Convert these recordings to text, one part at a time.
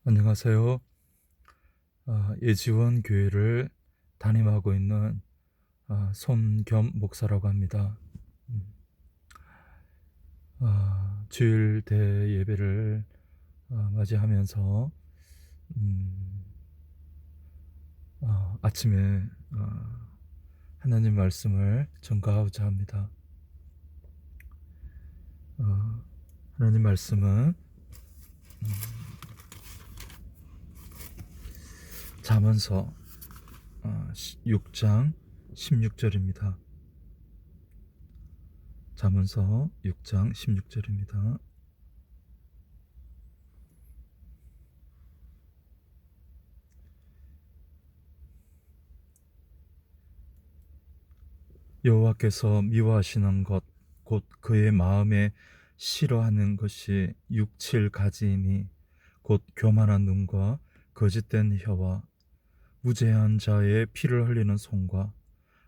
안녕하세요. 예지원 교회를 담임하고 있는 손겸 목사라고 합니다. 주일 대예배를 맞이하면서 음, 아침에 하나님 말씀을 전가하고자 합니다. 하나님 말씀은 잠언서 6장 16절입니다. 잠언서 6장 16절입니다. 여호와께서 미워하시는 것 곧 그의 마음에 싫어하는 것이 육칠 가지이니 곧 교만한 눈과 거짓된 혀와 무죄한 자의 피를 흘리는 손과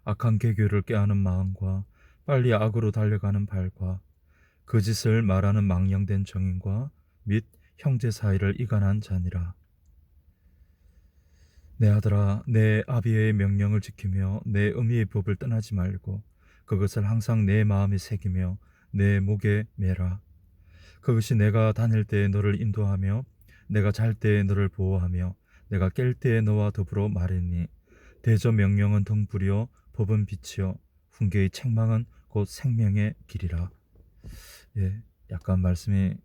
악한 계교를 꾀하는 마음과 빨리 악으로 달려가는 발과 거짓을 말하는 망령된 정인과 및 형제 사이를 이간한 자니라. 내 아들아, 내 아비의 명령을 지키며 내 어미의 법을 떠나지 말고 그것을 항상 내 마음에 새기며 내 목에 매라. 그것이 내가 다닐 때에 너를 인도하며 내가 잘 때에 너를 보호하며 내가 깰 때에 너와 더불어 말이니 대저 명령은 등불이요 법은 빛이요 훈계의 책망은 곧 생명의 길이라. 예, 약간 말씀이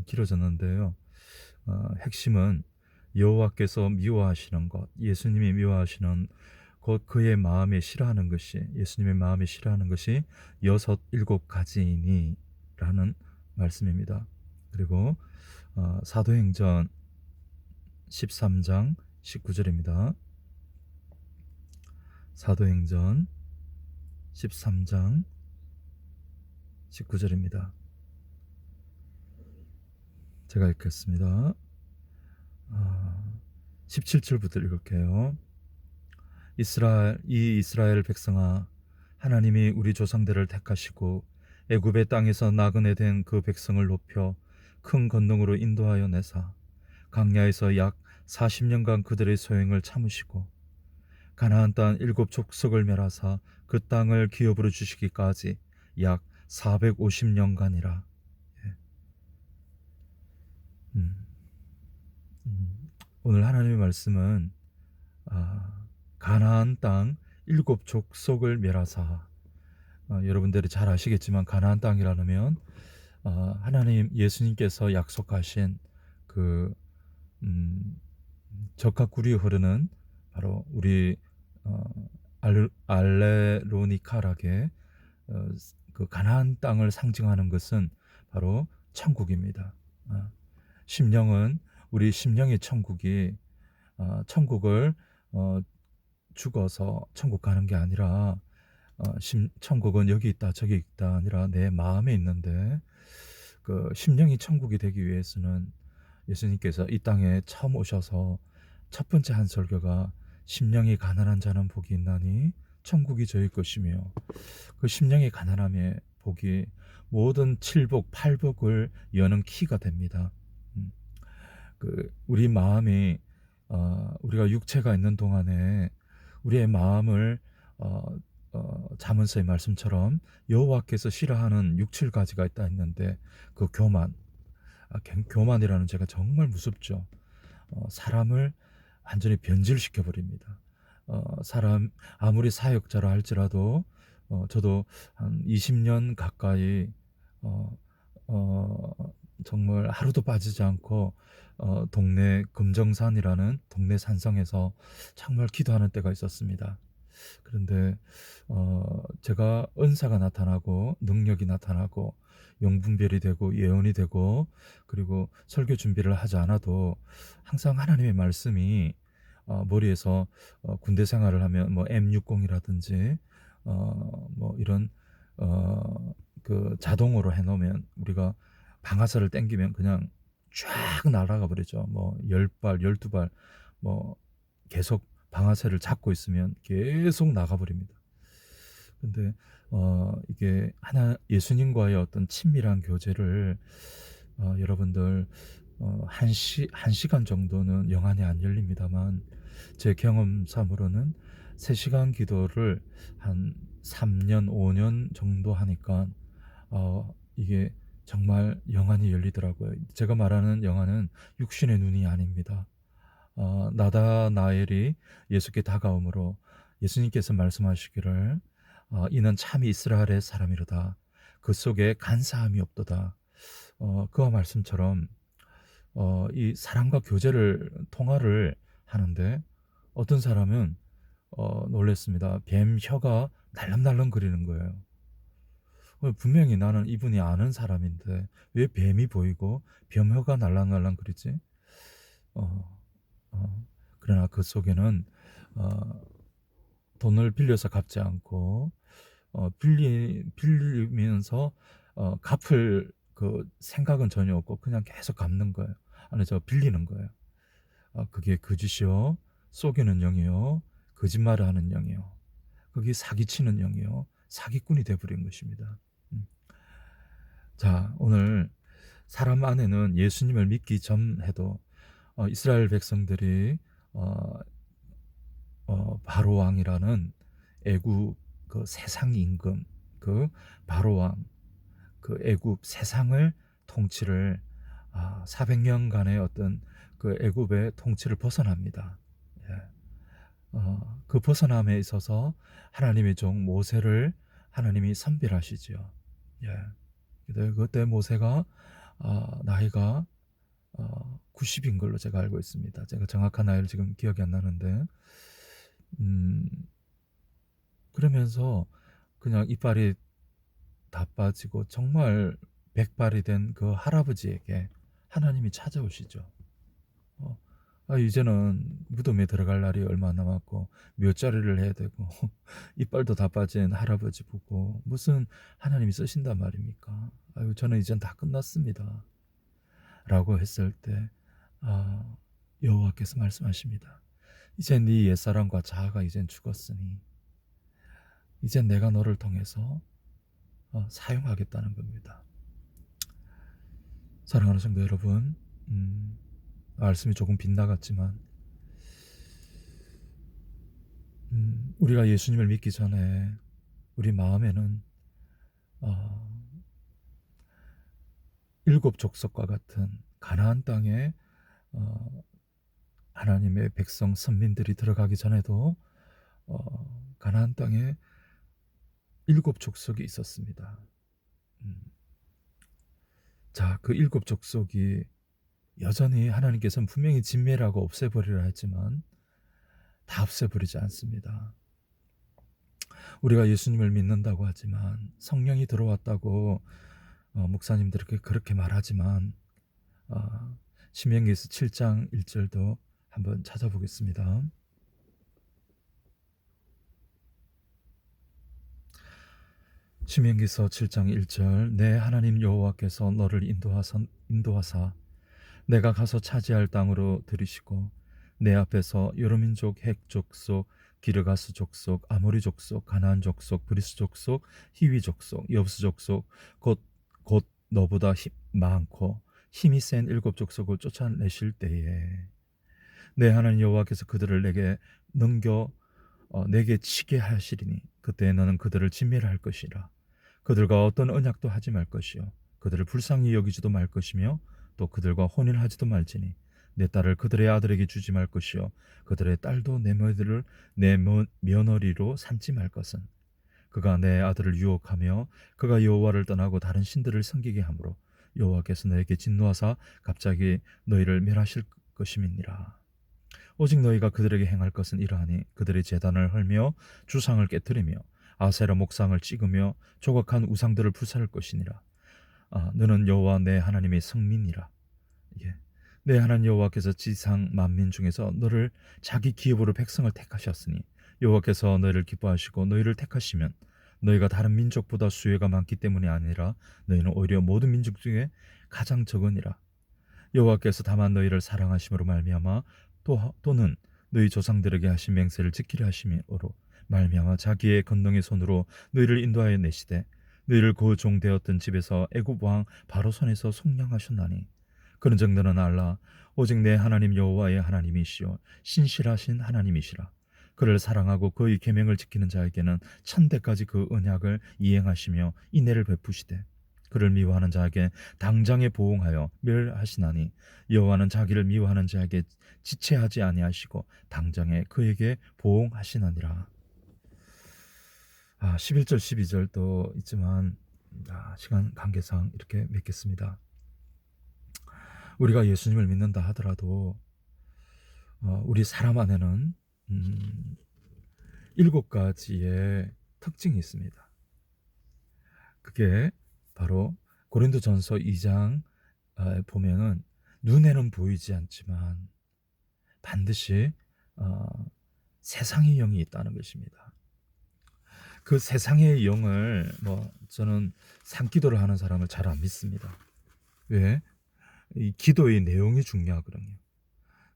길어졌는데요. 핵심은 여호와께서 미워하시는 것, 예수님이 미워하시는 곧 그의 마음에 싫어하는 것이, 예수님의 마음에 싫어하는 것이 여섯 일곱 가지이니 라는 말씀입니다. 그리고 사도행전 13장 19절입니다. 사도행전 13장 19절입니다. 제가 읽겠습니다. 17절부터 읽을게요. 이스라엘 백성아, 하나님이 우리 조상들을 택하시고 애굽의 땅에서 나그네 된 그 백성을 높여 큰 권능으로 인도하여 내사 광야에서 약 40년간 그들의 소행을 참으시고 가나안 땅 7족속을 멸하사 그 땅을 기업으로 주시기까지 약 450년간이라. 음, 오늘 하나님의 말씀은 가나안 땅 7족속을 멸하사, 여러분들이 잘 아시겠지만 가나안 땅이라면 하나님 예수님께서 약속하신 그 적과 꿀이 흐르는 바로 우리 알레로니카락의 그 가나안 땅을 상징하는 것은 바로 천국입니다. 심령은 우리 심령의 천국이 천국을 죽어서 천국 가는 게 아니라 천국은 여기 있다 저기 있다 아니라 내 마음에 있는데, 그 심령이 천국이 되기 위해서는 예수님께서 이 땅에 처음 오셔서 첫 번째 한 설교가 심령이 가난한 자는 복이 있나니 천국이 저희 것이며, 그 심령이 가난함의 복이 모든 칠복 팔복을 여는 키가 됩니다. 그 우리 마음이 우리가 육체가 있는 동안에 우리의 마음을 잠언서의 말씀처럼 여호와께서 싫어하는 육칠 가지가 있다 했는데 그 교만이라는 죄가 정말 무섭죠. 사람을 완전히 변질시켜 버립니다. 사람 아무리 사역자라 할지라도 저도 한 20년 가까이 어, 정말 하루도 빠지지 않고 동네 금정산이라는 동네 산성에서 정말 기도하는 때가 있었습니다. 그런데 제가 은사가 나타나고 능력이 나타나고 영분별이 되고 예언이 되고 그리고 설교 준비를 하지 않아도 항상 하나님의 말씀이 머리에서 군대 생활을 하면 뭐 M60이라든지 뭐 이런 그 자동으로 해놓으면 우리가 방아쇠를 당기면 그냥 쫙 날아가 버리죠. 뭐 10발, 12발 뭐 계속 방아쇠를 잡고 있으면 계속 나가 버립니다. 근데 이게 하나 예수님과의 어떤 친밀한 교제를 여러분들 한 시간 정도는 영안이 안 열립니다만 제 경험상으로는 3 시간 기도를 한 3 년, 5년 정도 하니까 이게 정말 영안이 열리더라고요. 제가 말하는 영안은 육신의 눈이 아닙니다. 나다나엘이 예수께 다가오므로 예수님께서 말씀하시기를 "이는 참이 이스라엘의 사람이로다. 그 속에 간사함이 없도다." 그와 말씀처럼 이 사람과 통화를 하는데 어떤 사람은 놀랐습니다. 뱀 혀가 날름날름거리는 거예요. 분명히 나는 이분이 아는 사람인데 왜 뱀이 보이고 뱀 혀가 날랑날랑거리지? 어 그러나 그 속에는 어 돈을 빌려서 갚지 않고 빌리면서 갚을 그 생각은 전혀 없고 그냥 계속 갚는 거예요. 아니 빌리는 거예요. 그게 거짓이요, 속이는 영이요, 거짓말을 하는 영이요, 그게 사기치는 영이요, 사기꾼이 돼 버린 것입니다. 음. 자, 오늘 사람 안에는 예수님을 믿기 전에도 이스라엘 백성들이 어 바로 왕이라는 애굽 그 세상 임금, 그 바로 왕, 그 애굽 세상을 통치를 400 년간의 어떤 그 애굽의 통치를 벗어납니다. 예. 그 벗어남에 있어서 하나님의 종 모세를 하나님이 선별하시죠. 예. 그때 모세가 나이가 90인 걸로 제가 알고 있습니다. 제가 정확한 나이를 지금 기억이 안 나는데 음 그러면서 그냥 이빨이 다 빠지고 정말 백발이 된 그 할아버지에게 하나님이 찾아오시죠. 어 이제는 무덤에 들어갈 날이 얼마 안 남았고 묫자리를 해야 되고 이빨도 다 빠진 할아버지 보고 무슨 하나님이 쓰신단 말입니까? "아유 저는 이젠 다 끝났습니다." 라고 했을 때 아 여호와께서 말씀하십니다. "이제 네 옛사람과 자아가 이젠 죽었으니 이젠 내가 너를 통해서 사용하겠다."는 겁니다. 사랑하는 성도 여러분, 말씀이 조금 빗나갔지만 우리가 예수님을 믿기 전에 우리 마음에는 어 일곱 족속과 같은 가나안 땅에 어 하나님의 백성 선민들이 들어가기 전에도 가나안 땅에 일곱 족속이 있었습니다. 음. 자, 그 일곱 족속이 여전히 하나님께서는 분명히 진멸하고 없애버리라 했지만 다 없애버리지 않습니다. 우리가 예수님을 믿는다고 하지만 성령이 들어왔다고 목사님들이 그렇게 말하지만 신명기서 7장 1절도 한번 찾아보겠습니다. 신명기서 7장 1절 내 하나님 여호와께서 너를 인도하사 내가 가서 차지할 땅으로 들이시고 내 앞에서 여러 민족 헷 족속 기르가스 족속 아모리 족속 가나안 족속 브리스 족속 히위 족속 여부스 족속 곧 너보다 많고 힘이 센 일곱 족속을 쫓아내실 때에 내 하나님 여호와께서 그들을 내게 넘겨 내게 치게 하시리니 그때 너는 그들을 진멸할 것이라. 그들과 어떤 언약도 하지 말 것이요 그들을 불쌍히 여기지도 말 것이며 또 그들과 혼인하지도 말지니 내 딸을 그들의 아들에게 주지 말 것이요 그들의 딸도 내 며느리로 삼지 말 것은 그가 내 아들을 유혹하며 그가 여호와를 떠나고 다른 신들을 섬기게 하므로 여호와께서 너에게 진노하사 갑자기 너희를 멸하실 것임이니라. 오직 너희가 그들에게 행할 것은 이러하니 그들의 제단을 헐며 주상을 깨뜨리며 아세라 목상을 찍으며 조각한 우상들을 불살할 것이니라. 너는 여호와 내 하나님의 성민이라. 예. 내 하나님 여호와께서 지상 만민 중에서 너를 자기 기업으로 백성을 택하셨으니 여호와께서 너희를 기뻐하시고 너희를 택하시면 너희가 다른 민족보다 수혜가 많기 때문이 아니라 너희는 오히려 모든 민족 중에 가장 적으니라. 여호와께서 다만 너희를 사랑하심으로 말미암아 또는 너희 조상들에게 하신 맹세를 지키려 하심으로 말미암아 자기의 권능의 손으로 너희를 인도하여 내시되 너희를 그 종 되었던 집에서 애굽 왕 바로 손에서 속량하셨나니 그런즉 너는 알라. 오직 내 하나님 여호와의 하나님이시요 신실하신 하나님이시라. 그를 사랑하고 그의 계명을 지키는 자에게는 천대까지 그 언약을 이행하시며 인애를 베푸시되 그를 미워하는 자에게 당장에 보응하여 멸하시나니 여호와는 자기를 미워하는 자에게 지체하지 아니하시고 당장에 그에게 보응하시나니라. 11절 12절도 있지만 시간 관계상 이렇게 맺겠습니다. 우리가 예수님을 믿는다 하더라도 우리 사람 안에는 7가지의 특징이 있습니다. 그게 바로 고린도전서 2장 보면은 눈에는 보이지 않지만 반드시 세상의 영이 있다는 것입니다. 그 세상의 영을 저는 산기도를 하는 사람을 잘 안 믿습니다. 왜? 이 기도의 내용이 중요하거든요.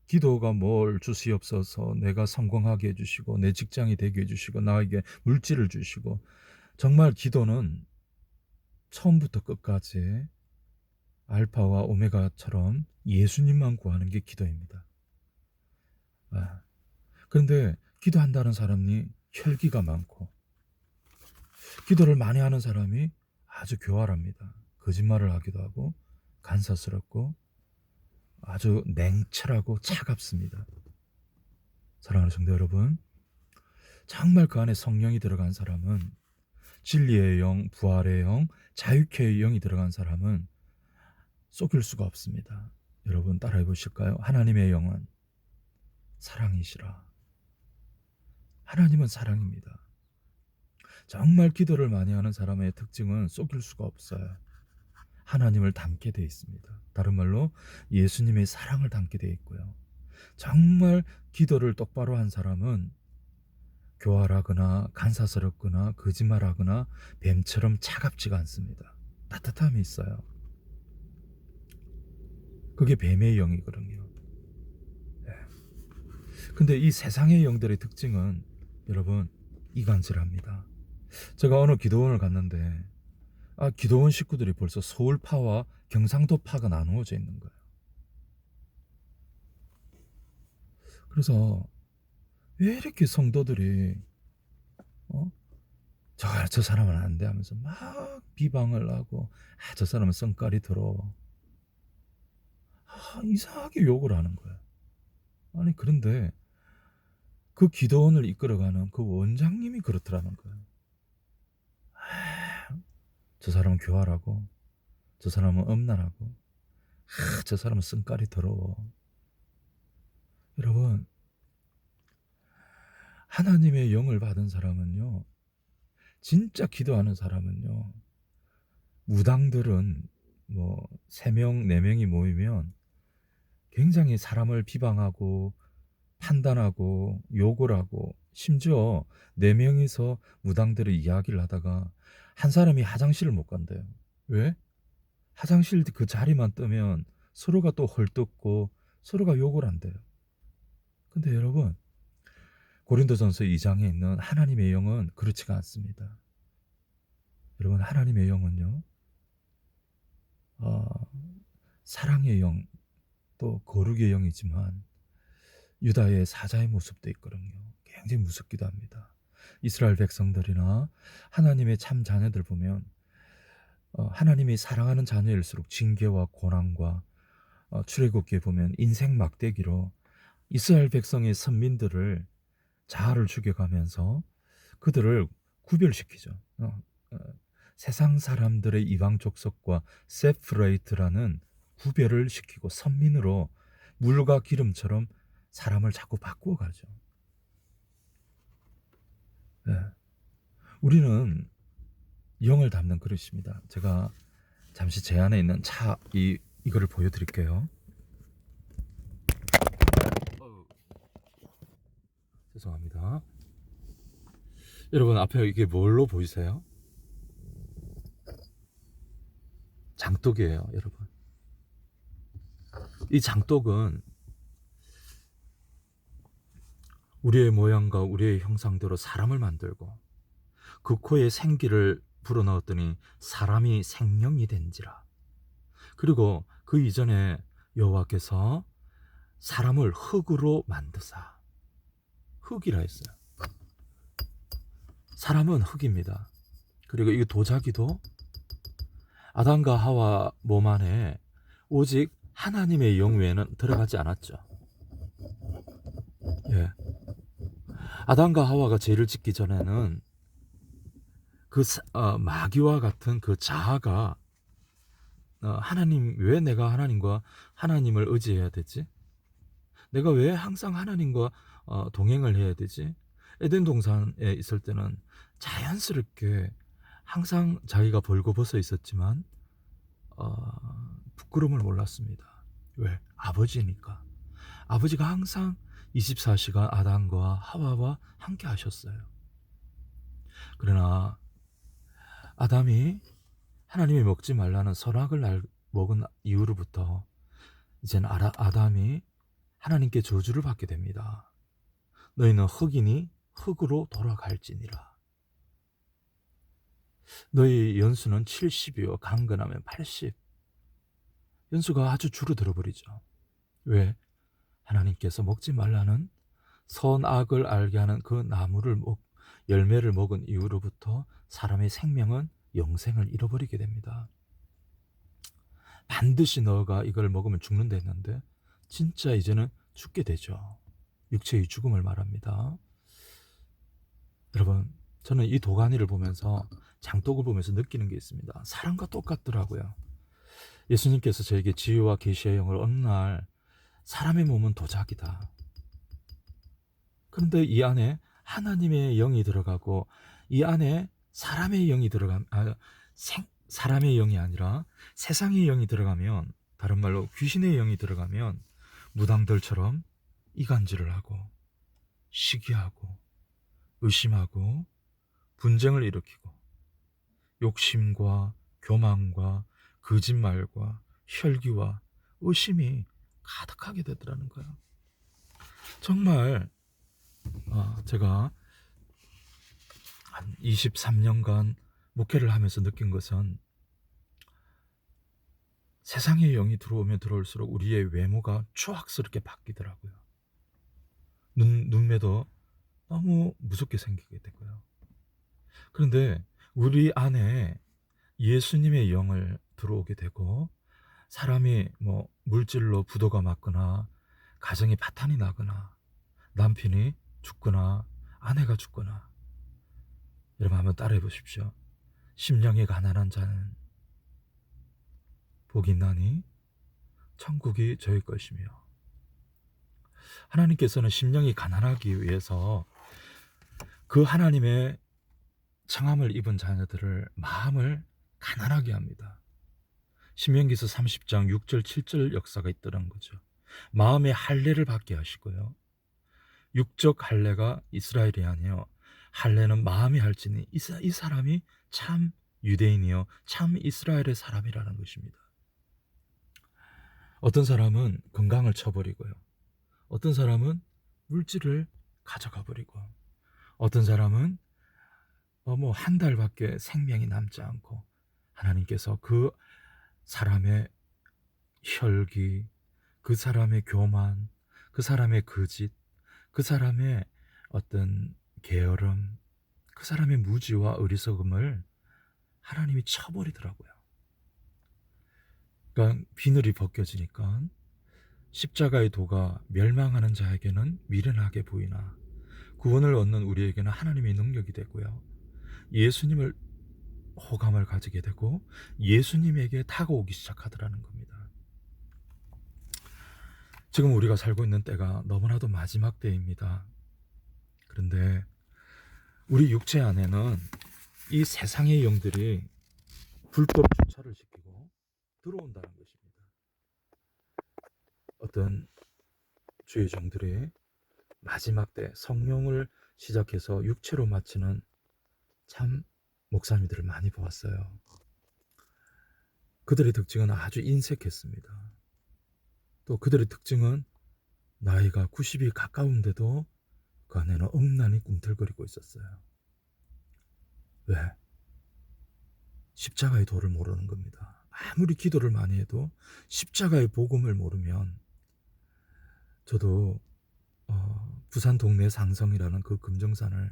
기도가 뭘 주시옵소서, 내가 성공하게 해주시고 내 직장이 되게 해주시고 나에게 물질을 주시고, 정말 기도는 처음부터 끝까지 알파와 오메가처럼 예수님만 구하는 게 기도입니다. 그런데 기도한다는 사람이 혈기가 많고 기도를 많이 하는 사람이 아주 교활합니다. 거짓말을 하기도 하고 간사스럽고 아주 냉철하고 차갑습니다. 사랑하는 성도 여러분, 정말 그 안에 성령이 들어간 사람은, 진리의 영, 부활의 영, 자유케의 영이 들어간 사람은 속일 수가 없습니다. 여러분 따라해 보실까요? 하나님의 영은 사랑이시라. 하나님은 사랑입니다. 정말 기도를 많이 하는 사람의 특징은 속일 수가 없어요. 하나님을 닮게 되어 있습니다. 다른 말로 예수님의 사랑을 닮게 되어 있고요. 정말 기도를 똑바로 한 사람은 교활하거나 간사스럽거나 거짓말하거나 뱀처럼 차갑지가 않습니다. 따뜻함이 있어요. 그게 뱀의 영이거든요. 근데 이 세상의 영들의 특징은 여러분 이간질합니다. 제가 어느 기도원을 갔는데 기도원 식구들이 벌써 서울파와 경상도파가 나누어져 있는 거예요. 그래서 왜 이렇게 성도들이 저 사람은 안 돼 하면서 막 비방을 하고 저 사람은 성깔이 더러워, 이상하게 욕을 하는 거예요. 아니 그런데 그 기도원을 이끌어가는 그 원장님이 그렇더라는 거예요. 저 사람은 교활하고 저 사람은 엄난하고 저 사람은 성깔이 더러워. 여러분, 하나님의 영을 받은 사람은요, 진짜 기도하는 사람은요, 무당들은 3명 4명이 모이면 굉장히 사람을 비방하고 판단하고 욕을 하고, 심지어 4명이서 무당들의 이야기를 하다가 한 사람이 화장실을 못 간대요. 왜? 화장실 그 자리만 뜨면 서로가 또 헐뜯고 서로가 욕을 한대요. 근데 여러분, 고린도전서 2장에 있는 하나님의 영은 그렇지가 않습니다. 여러분, 하나님의 영은요, 사랑의 영, 또 거룩의 영이지만 유다의 사자의 모습도 있거든요. 굉장히 무섭기도 합니다. 이스라엘 백성들이나 하나님의 참 자녀들 보면 하나님이 사랑하는 자녀일수록 징계와 고난과 출애굽기에 보면 인생 막대기로 이스라엘 백성의 선민들을 자아를 죽여가면서 그들을 구별시키죠. 세상 사람들의 이방 족속과 세프레이트라는 구별을 시키고 선민으로 물과 기름처럼 사람을 자꾸 바꾸어 가죠. 우리는 영을 담는 그릇입니다. 제가 잠시 제 안에 있는 이거를 보여드릴게요. 죄송합니다. 여러분, 앞에 이게 뭘로 보이세요? 장독이에요, 여러분. 이 장독은 우리의 모양과 우리의 형상대로 사람을 만들고 그 코에 생기를 불어넣었더니 사람이 생명이 된지라. 그리고 그 이전에 여호와께서 사람을 흙으로 만드사. 흙이라 했어요. 사람은 흙입니다. 그리고 이 도자기도 아담과 하와 몸 안에 오직 하나님의 영 외에는 들어가지 않았죠. 예. 아담과 하와가 죄를 짓기 전에는 그 마귀와 같은 그 자아가 하나님, 왜 내가 하나님을 의지해야 되지? 내가 왜 항상 하나님과 동행을 해야 되지? 에덴 동산에 있을 때는 자연스럽게 항상 자기가 벌거벗어 있었지만 부끄러움을 몰랐습니다. 왜? 아버지니까. 아버지가 항상 24시간 아담과 하와와 함께 하셨어요. 그러나 아담이 하나님이 먹지 말라는 선악을 먹은 이후로부터 이제는 아담이 하나님께 저주를 받게 됩니다. 너희는 흙이니 흙으로 돌아갈지니라. 너희 연수는 70이요 강건하면 80. 연수가 아주 줄어들어 버리죠. 왜? 하나님께서 먹지 말라는 선악을 알게 하는 그 열매를 먹은 이후로부터 사람의 생명은 영생을 잃어버리게 됩니다. 반드시 너가 이걸 먹으면 죽는다 했는데 진짜 이제는 죽게 되죠. 육체의 죽음을 말합니다. 여러분, 저는 이 도가니를 보면서, 장독을 보면서 느끼는 게 있습니다. 사람과 똑같더라고요. 예수님께서 저에게 지혜와 계시의 영을 어느 날 사람의 몸은 도자기다. 그런데 이 안에 하나님의 영이 들어가고 이 안에 사람의 영이 사람의 영이 아니라 세상의 영이 들어가면, 다른 말로 귀신의 영이 들어가면 무당들처럼 이간질을 하고 시기하고 의심하고 분쟁을 일으키고 욕심과 교만과 거짓말과 혈기와 의심이 가득하게 되더라는 거예요. 정말 제가 한 23년간 목회를 하면서 느낀 것은, 세상의 영이 들어오면 들어올수록 우리의 외모가 추악스럽게 바뀌더라고요. 눈매도 너무 무섭게 생기게 되고요. 그런데 우리 안에 예수님의 영을 들어오게 되고, 사람이 물질로 부도가 맞거나 가정이 파탄이 나거나 남편이 죽거나 아내가 죽거나, 여러분 한번 따라해 보십시오. 심령이 가난한 자는 복이 있나니 천국이 저희 것이며. 하나님께서는 심령이 가난하기 위해서 그 하나님의 청함을 입은 자녀들을 마음을 가난하게 합니다. 신명기서 30장 6절 7절 역사가 있더란 거죠. 마음의 할례를 받게 하시고요. 육적 할례가 이스라엘이 아니요 할례는 마음이 할지니 이 사람이 참 유대인이요 참 이스라엘의 사람이라는 것입니다. 어떤 사람은 건강을 쳐버리고요, 어떤 사람은 물질을 가져가 버리고, 어떤 사람은 한 달밖에 생명이 남지 않고, 하나님께서 그 사람의 혈기, 그 사람의 교만, 그 사람의 거짓, 그 사람의 어떤 게으름, 그 사람의 무지와 어리석음을 하나님이 쳐버리더라고요. 그러니까 비늘이 벗겨지니까 십자가의 도가 멸망하는 자에게는 미련하게 보이나 구원을 얻는 우리에게는 하나님의 능력이 되고요, 예수님을 호감을 가지게 되고 예수님에게 다가오기 시작하더라는 겁니다. 지금 우리가 살고 있는 때가 너무나도 마지막 때입니다. 그런데 우리 육체 안에는 이 세상의 영들이 불법 주차를 시키고 들어온다는 것입니다. 어떤 주의 종들이 마지막 때 성령을 시작해서 육체로 마치는 참 목사님들을 많이 보았어요. 그들의 특징은 아주 인색했습니다. 또 그들의 특징은 나이가 90이 가까운데도 그 안에는 음란이 꿈틀거리고 있었어요. 왜? 십자가의 도를 모르는 겁니다. 아무리 기도를 많이 해도 십자가의 복음을 모르면 저도 부산 동네 상성이라는 그 금정산을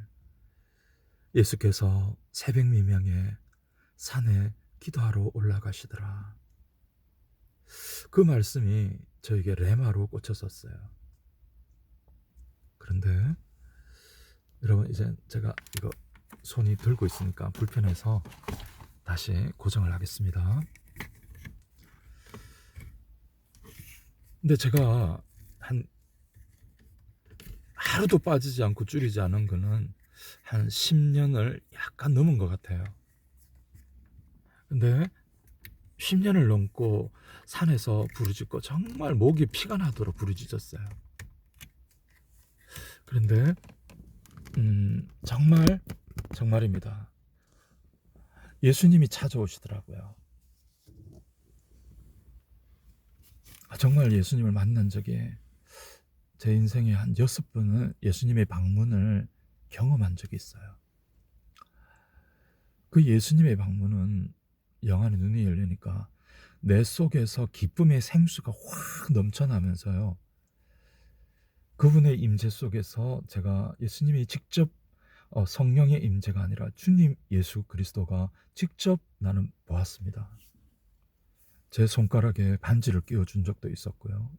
예수께서 새벽 미명에 산에 기도하러 올라가시더라. 그 말씀이 저에게 레마로 꽂혔었어요. 그런데 여러분, 이제 제가 이거 손이 들고 있으니까 불편해서 다시 고정을 하겠습니다. 근데 제가 한 하루도 빠지지 않고 줄이지 않은 거는 한 10년을 약간 넘은 것 같아요. 근데 10년을 넘고 산에서 부르짖고 정말 목이 피가 나도록 부르짖었어요. 그런데 정말입니다. 예수님이 찾아오시더라고요. 정말 예수님을 만난 적이 제 인생에 한 6번은 예수님의 방문을 경험한 적이 있어요. 그 예수님의 방문은 영안의 눈이 열리니까 내 속에서 기쁨의 생수가 확 넘쳐나면서요. 그분의 임재 속에서 제가 예수님이 직접 성령의 임재가 아니라 주님 예수 그리스도가 직접 나는 보았습니다. 제 손가락에 반지를 끼워준 적도 있었고요.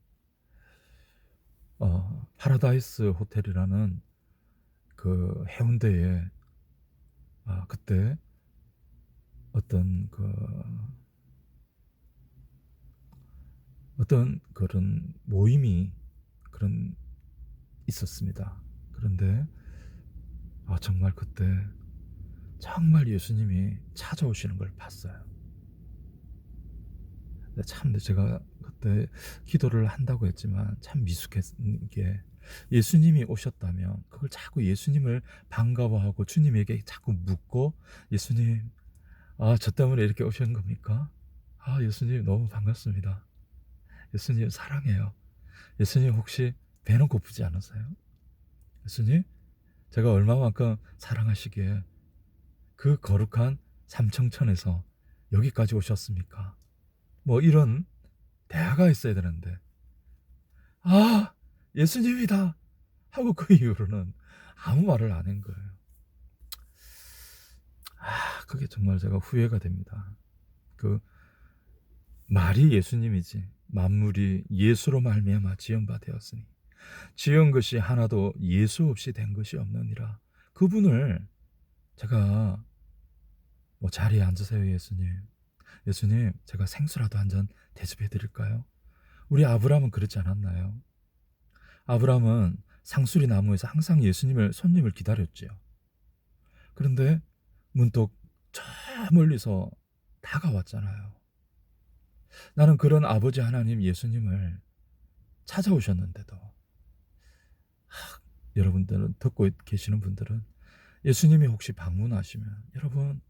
파라다이스 호텔이라는 그 해운대에 그때 어떤 그런 모임이 그런 있었습니다. 그런데 정말 그때 정말 예수님이 찾아오시는 걸 봤어요. 참 제가 그때 기도를 한다고 했지만 참 미숙했던 게, 예수님이 오셨다면 그걸 자꾸 예수님을 반가워하고 주님에게 자꾸 묻고, 예수님 저 때문에 이렇게 오신 겁니까? 예수님 너무 반갑습니다. 예수님 사랑해요. 예수님 혹시 배는 고프지 않으세요? 예수님 제가 얼마만큼 사랑하시기에 그 거룩한 삼청천에서 여기까지 오셨습니까? 뭐 이런 대화가 있어야 되는데 예수님이다 하고 그 이후로는 아무 말을 안 한 거예요. 그게 정말 제가 후회가 됩니다. 그 말이 예수님이지 만물이 예수로 말미암아 지은 바 되었으니 지은 것이 하나도 예수 없이 된 것이 없느니라. 그분을 제가 자리에 앉으세요 예수님. 예수님 제가 생수라도 한 잔 대접해 드릴까요? 우리 아브라함은 그렇지 않았나요? 아브라함은 상수리 나무에서 항상 예수님을 손님을 기다렸지요. 그런데 문득 저 멀리서 다가왔잖아요. 나는 그런 아버지 하나님 예수님을 찾아오셨는데도 여러분들은 듣고 계시는 분들은 예수님이 혹시 방문하시면 여러분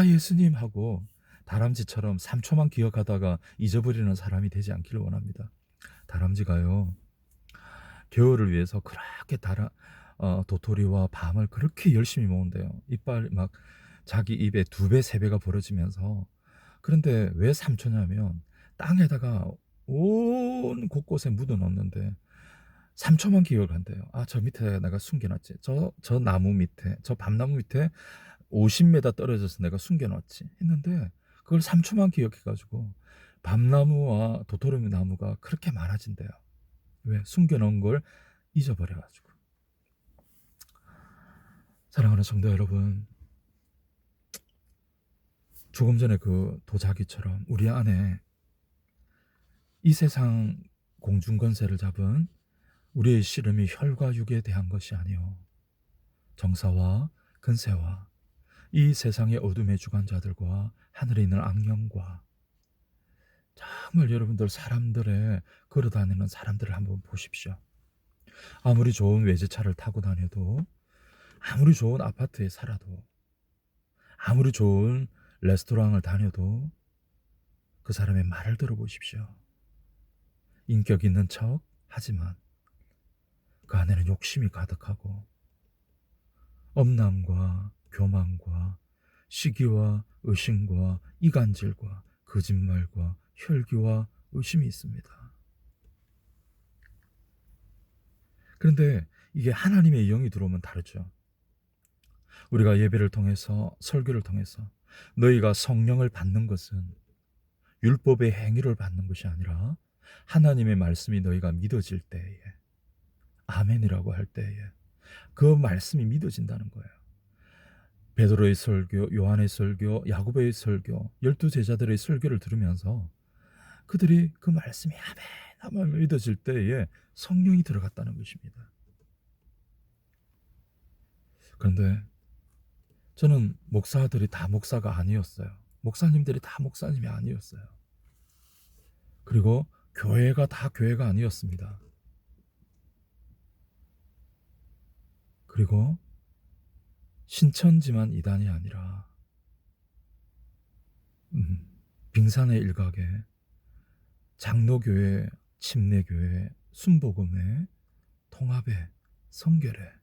예수님 하고 다람쥐처럼 3초만 기억하다가 잊어버리는 사람이 되지 않기를 원합니다. 다람쥐가요 겨울을 위해서 그렇게 도토리와 밤을 그렇게 열심히 모은대요. 이빨 막 자기 입에 2배 3배가 벌어지면서. 그런데 왜 3초냐면 땅에다가 온 곳곳에 묻어 놓는데 3초만 기억을 한대요. 저 밑에 내가 숨겨놨지. 저 나무 밑에, 저 밤나무 밑에 50m 떨어져서 내가 숨겨놨지 했는데 그걸 3초만 기억해가지고 밤나무와 도토리 나무가 그렇게 많아진대요. 왜? 숨겨놓은 걸 잊어버려가지고. 사랑하는 성도 여러분, 조금 전에 그 도자기처럼 우리 안에 이 세상 공중권세를 잡은 우리의 씨름이 혈과 육에 대한 것이 아니요 정사와 근세와 이 세상의 어둠의 주관자들과 하늘에 있는 악령과, 정말 여러분들 사람들의 걸어다니는 사람들을 한번 보십시오. 아무리 좋은 외제차를 타고 다녀도, 아무리 좋은 아파트에 살아도, 아무리 좋은 레스토랑을 다녀도 그 사람의 말을 들어보십시오. 인격 있는 척 하지만 그 안에는 욕심이 가득하고 엄남과 교만과 시기와 의심과 이간질과 거짓말과 혈기와 의심이 있습니다. 그런데 이게 하나님의 영이 들어오면 다르죠. 우리가 예배를 통해서 설교를 통해서 너희가 성령을 받는 것은 율법의 행위를 받는 것이 아니라 하나님의 말씀이 너희가 믿어질 때에 아멘이라고 할 때에 그 말씀이 믿어진다는 거예요. 베드로의 설교, 요한의 설교, 야고보의 설교, 12제자들의 설교를 들으면서 그들이 그 말씀이 아멘 하면 믿어질 때에 성령이 들어갔다는 것입니다. 그런데 저는 목사들이 다 목사가 아니었어요. 목사님들이 다 목사님이 아니었어요. 그리고 교회가 다 교회가 아니었습니다. 그리고 신천지만 이단이 아니라 빙산의 일각에 장로교회, 침례교회, 순복음회, 통합회, 성결회